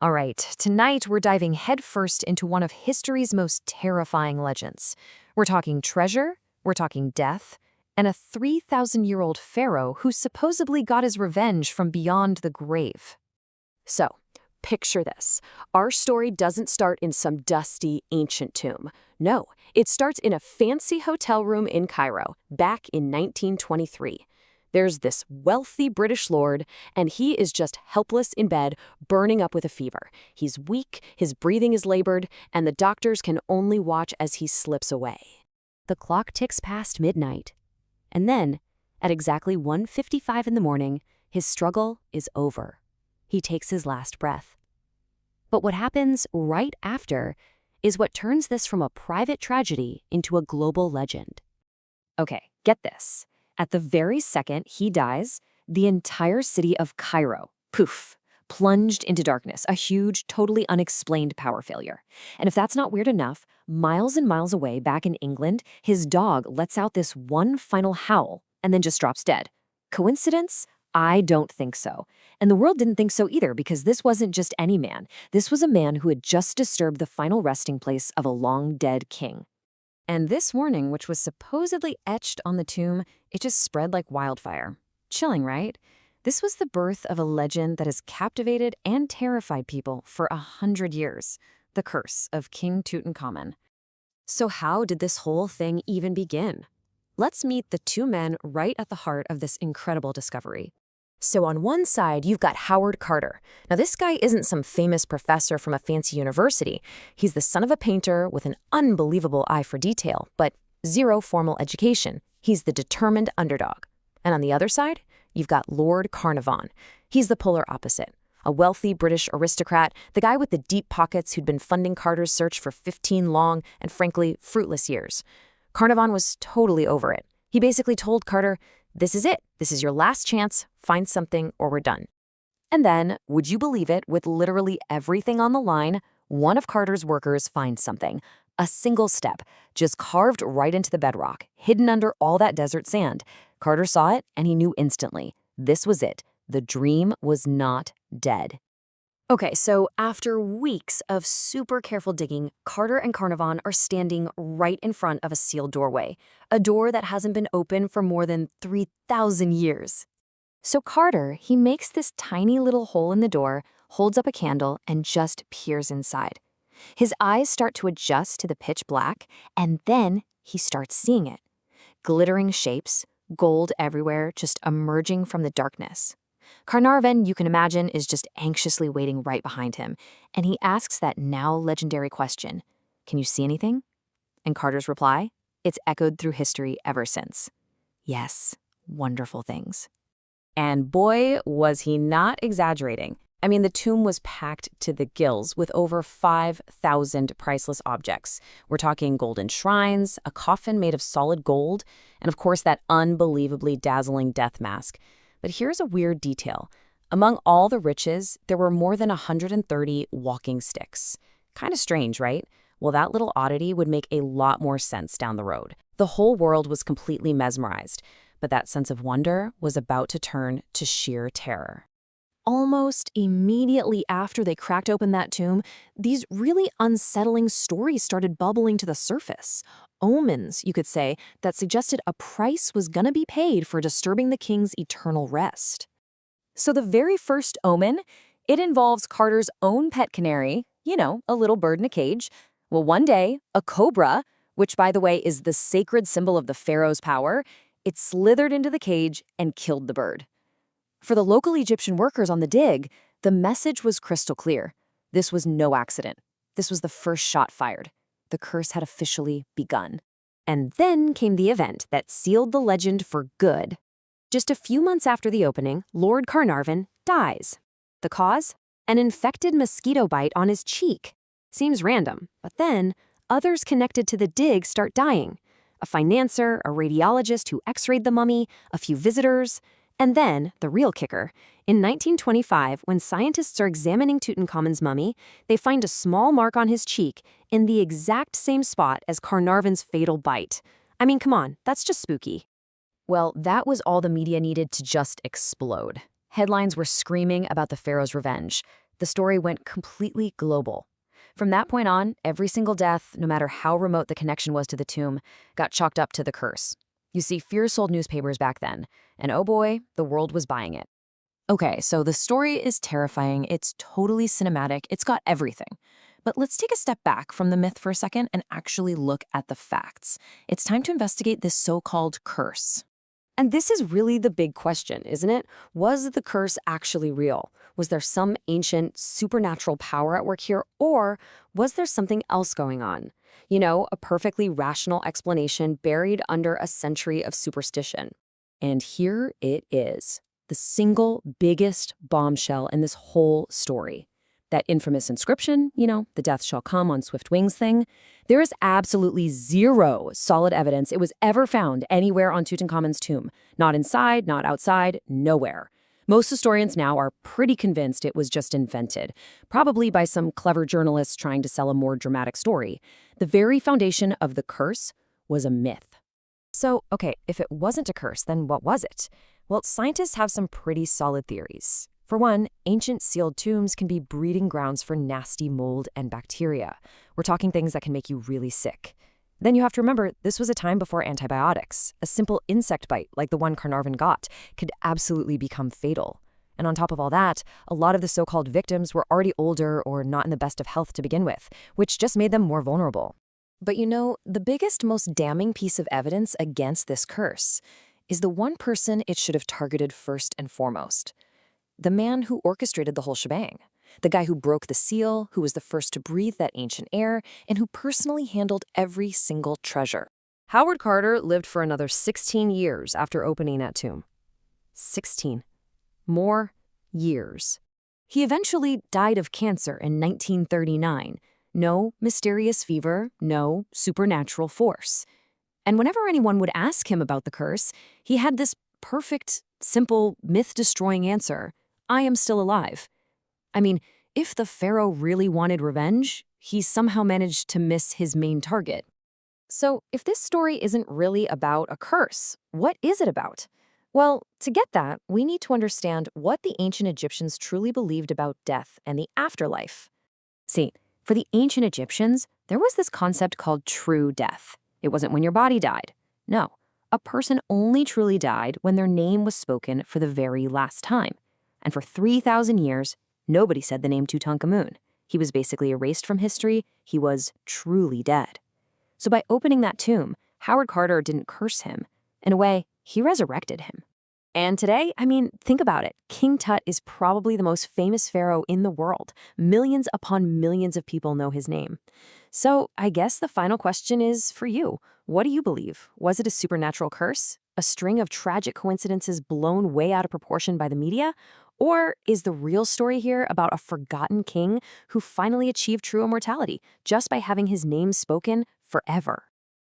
All right, tonight we're diving headfirst into one of history's most terrifying legends. We're talking treasure, we're talking death, and a 3,000-year-old pharaoh who supposedly got his revenge from beyond the grave. So, picture this. Our story doesn't start in some dusty, ancient tomb. No, it starts in a fancy hotel room in Cairo, back in 1923. There's this wealthy British lord, and he is just helpless in bed, burning up with a fever. He's weak, his breathing is labored, and the doctors can only watch as he slips away. The clock ticks past midnight. And then, at exactly 1:55 in the morning, his struggle is over. He takes his last breath. But what happens right after is what turns this from a private tragedy into a global legend. Okay, get this. At the very second he dies, the entire city of Cairo, poof, plunged into darkness, a huge, totally unexplained power failure. And if that's not weird enough, miles and miles away, back in England, his dog lets out this one final howl and then just drops dead. Coincidence? I don't think so. And the world didn't think so either, because this wasn't just any man. This was a man who had just disturbed the final resting place of a long-dead king. And this warning, which was supposedly etched on the tomb, it just spread like wildfire. Chilling, right? This was the birth of a legend that has captivated and terrified people for 100 years. The curse of King Tutankhamun. So how did this whole thing even begin? Let's meet the two men right at the heart of this incredible discovery. So on one side, you've got Howard Carter. Now, this guy isn't some famous professor from a fancy university. He's the son of a painter with an unbelievable eye for detail, but zero formal education. He's the determined underdog. And on the other side, you've got Lord Carnarvon. He's the polar opposite. A wealthy British aristocrat, the guy with the deep pockets who'd been funding Carter's search for 15 long and frankly fruitless years. Carnarvon was totally over it. He basically told Carter, "This is it. This is your last chance. Find something or we're done." And then, would you believe it, with literally everything on the line, one of Carter's workers finds something. A single step, just carved right into the bedrock, hidden under all that desert sand. Carter saw it and he knew instantly. This was it. The dream was not dead. Okay, so after weeks of super careful digging, Carter and Carnarvon are standing right in front of a sealed doorway, a door that hasn't been open for more than 3,000 years. So Carter, he makes this tiny little hole in the door, holds up a candle, and just peers inside. His eyes start to adjust to the pitch black, and then he starts seeing it. Glittering shapes, gold everywhere, just emerging from the darkness. Carnarvon, you can imagine, is just anxiously waiting right behind him, and he asks that now legendary question, "Can you see anything?" And Carter's reply? It's echoed through history ever since. Yes, wonderful things. And boy, was he not exaggerating. I mean, the tomb was packed to the gills with over 5,000 priceless objects. We're talking golden shrines, a coffin made of solid gold, and of course that unbelievably dazzling death mask. But here's a weird detail. Among all the riches, there were more than 130 walking sticks. Kind of strange, right? Well, that little oddity would make a lot more sense down the road. The whole world was completely mesmerized, but that sense of wonder was about to turn to sheer terror. Almost immediately after they cracked open that tomb, these really unsettling stories started bubbling to the surface. Omens, you could say, that suggested a price was gonna be paid for disturbing the king's eternal rest. So the very first omen, it involves Carter's own pet canary, a little bird in a cage. Well, one day, a cobra, which by the way is the sacred symbol of the pharaoh's power, it slithered into the cage and killed the bird. For the local Egyptian workers on the dig, the message was crystal clear. This was no accident. This was the first shot fired. The curse had officially begun. And then came the event that sealed the legend for good. Just a few months after the opening, Lord Carnarvon dies. The cause? An infected mosquito bite on his cheek. Seems random, but then others connected to the dig start dying. A financier, a radiologist who x-rayed the mummy, a few visitors. And then, the real kicker, in 1925, when scientists are examining Tutankhamun's mummy, they find a small mark on his cheek in the exact same spot as Carnarvon's fatal bite. I mean, come on, that's just spooky. Well, that was all the media needed to just explode. Headlines were screaming about the pharaoh's revenge. The story went completely global. From that point on, every single death, no matter how remote the connection was to the tomb, got chalked up to the curse. You see, fear sold newspapers back then, and oh boy, the world was buying it. Okay, so the story is terrifying, it's totally cinematic, it's got everything. But let's take a step back from the myth for a second and actually look at the facts. It's time to investigate this so-called curse. And this is really the big question, isn't it? Was the curse actually real? Was there some ancient supernatural power at work here, or was there something else going on? You know, a perfectly rational explanation buried under a century of superstition. And here it is, the single biggest bombshell in this whole story. That infamous inscription, the death shall come on swift wings thing, there is absolutely zero solid evidence it was ever found anywhere on Tutankhamun's tomb. Not inside, not outside, nowhere. Most historians now are pretty convinced it was just invented, probably by some clever journalists trying to sell a more dramatic story. The very foundation of the curse was a myth. So, okay, if it wasn't a curse, then what was it? Well, scientists have some pretty solid theories. For one, ancient sealed tombs can be breeding grounds for nasty mold and bacteria. We're talking things that can make you really sick. Then you have to remember, this was a time before antibiotics. A simple insect bite, like the one Carnarvon got, could absolutely become fatal. And on top of all that, a lot of the so-called victims were already older or not in the best of health to begin with, which just made them more vulnerable. But the biggest, most damning piece of evidence against this curse is the one person it should have targeted first and foremost. The man who orchestrated the whole shebang. The guy who broke the seal, who was the first to breathe that ancient air, and who personally handled every single treasure. Howard Carter lived for another 16 years after opening that tomb. 16 more years. He eventually died of cancer in 1939. No mysterious fever, no supernatural force. And whenever anyone would ask him about the curse, he had this perfect, simple, myth-destroying answer: I am still alive. I mean, if the Pharaoh really wanted revenge, he somehow managed to miss his main target. So, if this story isn't really about a curse, what is it about? Well, to get that, we need to understand what the ancient Egyptians truly believed about death and the afterlife. See, for the ancient Egyptians, there was this concept called true death. It wasn't when your body died. No, a person only truly died when their name was spoken for the very last time. And for 3,000 years, nobody said the name Tutankhamun. He was basically erased from history. He was truly dead. So by opening that tomb, Howard Carter didn't curse him. In a way, he resurrected him. And today, think about it. King Tut is probably the most famous pharaoh in the world. Millions upon millions of people know his name. So I guess the final question is for you. What do you believe? Was it a supernatural curse? A string of tragic coincidences blown way out of proportion by the media? Or is the real story here about a forgotten king who finally achieved true immortality just by having his name spoken forever?